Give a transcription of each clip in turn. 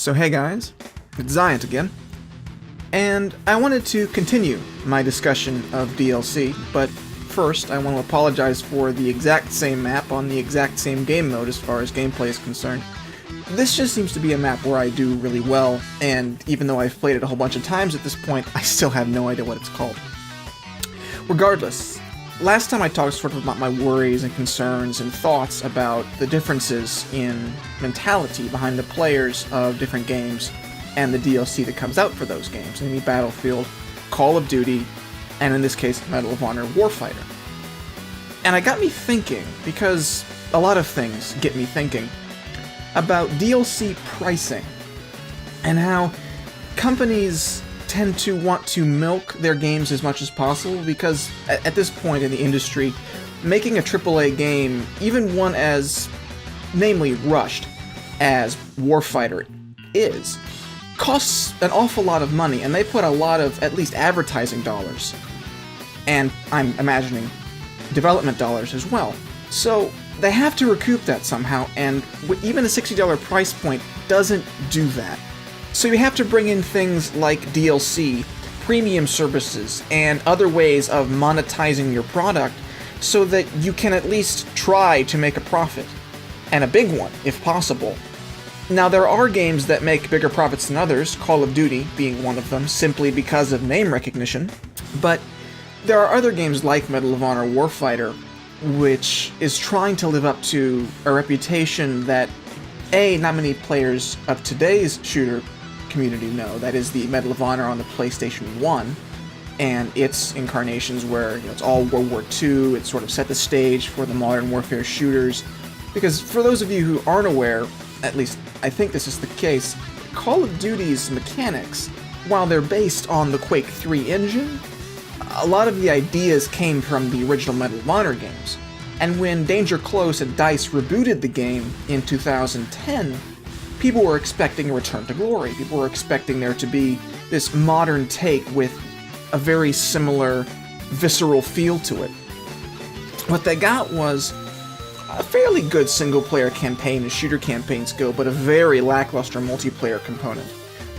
So hey guys, it's Ziant again, and I wanted to continue my discussion of DLC, but first I want to apologize for the exact same map on the exact same game mode as far as gameplay is concerned. This just seems to be a map where I do really well, and even though I've played it a whole bunch of times at this point, I still have no idea what it's called. Regardless, last time I talked sort of about my worries and concerns and thoughts about the differences in mentality behind the players of different games and the DLC that comes out for those games, namely Battlefield, Call of Duty, and in this case, Medal of Honor Warfighter. And it got me thinking, because a lot of things get me thinking, about DLC pricing and how companies tend to want to milk their games as much as possible because at this point in the industry, making a AAA game, even one as namely rushed as Warfighter is, costs an awful lot of money, and they put a lot of at least advertising dollars, and I'm imagining development dollars as well. So they have to recoup that somehow, and even a $60 price point doesn't do that. So you have to bring in things like DLC, premium services, and other ways of monetizing your product so that you can at least try to make a profit. And a big one, if possible. Now there are games that make bigger profits than others, Call of Duty being one of them, simply because of name recognition, but there are other games like Medal of Honor Warfighter, which is trying to live up to a reputation that not many players of today's shooter community know. That is the Medal of Honor on the PlayStation 1 and its incarnations where it's all World War II. It sort of set the stage for the modern warfare shooters. Because for those of you who aren't aware, at least I think this is the case, Call of Duty's mechanics, while they're based on the Quake 3 engine, a lot of the ideas came from the original Medal of Honor games. And when Danger Close and DICE rebooted the game in 2010, people were expecting a return to glory. People were expecting there to be this modern take with a very similar, visceral feel to it. What they got was a fairly good single-player campaign as shooter campaigns go, but a very lackluster multiplayer component,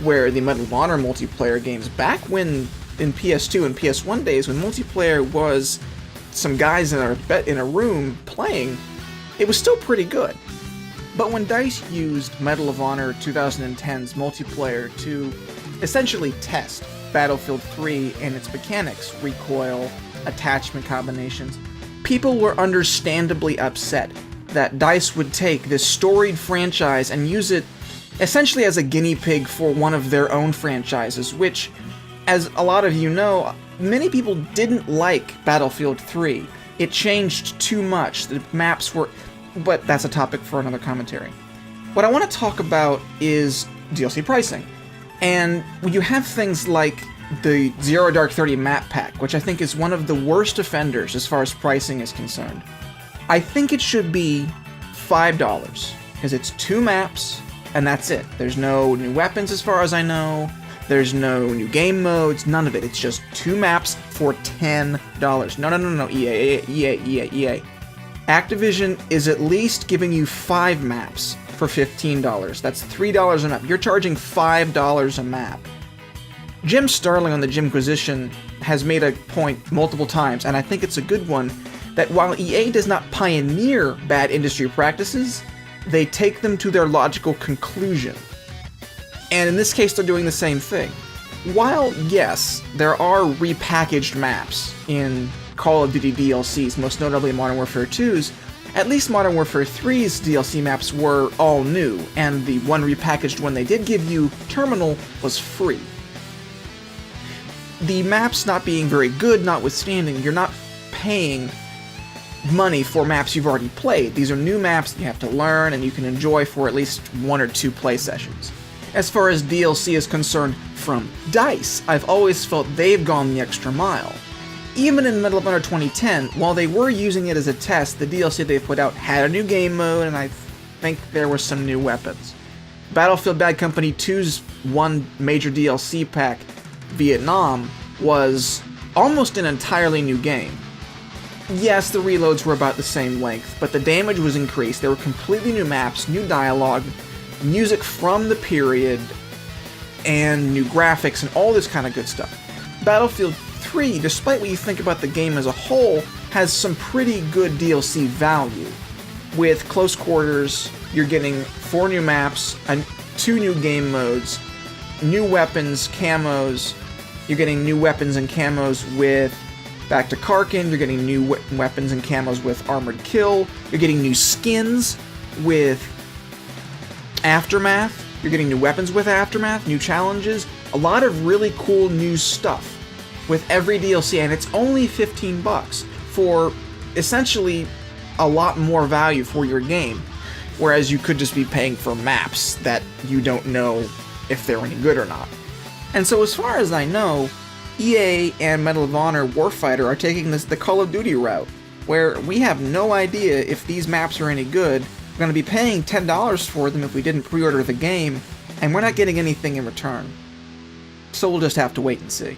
where the Medal of Honor multiplayer games, back when in PS2 and PS1 days, when multiplayer was some guys in a room playing, it was still pretty good. But when DICE used Medal of Honor 2010's multiplayer to essentially test Battlefield 3 and its mechanics, recoil, attachment combinations, people were understandably upset that DICE would take this storied franchise and use it essentially as a guinea pig for one of their own franchises, which, as a lot of you know, many people didn't like Battlefield 3. It changed too much. The maps were... but that's a topic for another commentary. What I want to talk about is DLC pricing. And when you have things like the Zero Dark 30 map pack, which I think is one of the worst offenders as far as pricing is concerned, I think it should be $5, because it's 2 maps, and that's it. There's no new weapons as far as I know, there's no new game modes, none of it. It's just 2 maps for $10. No, EA. Activision is at least giving you 5 maps for $15. That's $3 a map. You're charging $5 a map. Jim Starling on the Jimquisition has made a point multiple times, and I think it's a good one, that while EA does not pioneer bad industry practices, they take them to their logical conclusion. And in this case, they're doing the same thing. While, yes, there are repackaged maps in Call of Duty DLCs, most notably Modern Warfare 2's, at least Modern Warfare 3's DLC maps were all new, and the one repackaged one they did give you, Terminal, was free. The maps not being very good notwithstanding, you're not paying money for maps you've already played. These are new maps that you have to learn and you can enjoy for at least 1 or 2 play sessions. As far as DLC is concerned from DICE, I've always felt they've gone the extra mile. Even in Medal of Honor 2010, while they were using it as a test, the DLC they put out had a new game mode, and I think there were some new weapons. Battlefield Bad Company 2's one major DLC pack, Vietnam, was almost an entirely new game. Yes, the reloads were about the same length, but the damage was increased. There were completely new maps, new dialogue, music from the period, and new graphics, and all this kind of good stuff. Battlefield 3, despite what you think about the game as a whole, has some pretty good DLC value. With Close Quarters, you're getting 4 new maps, 2 new game modes, new weapons, camos. You're getting new weapons and camos with Back to Karkin. You're getting new weapons and camos with Armored Kill. You're getting new skins with Aftermath. You're getting new weapons with Aftermath, new challenges. A lot of really cool new stuff with every DLC, and it's only $15 for essentially a lot more value for your game, whereas you could just be paying for maps that you don't know if they're any good or not. And so as far as I know, EA and Medal of Honor Warfighter are taking the Call of Duty route, where we have no idea if these maps are any good. We're going to be paying $10 for them if we didn't pre-order the game, and we're not getting anything in return. So we'll just have to wait and see.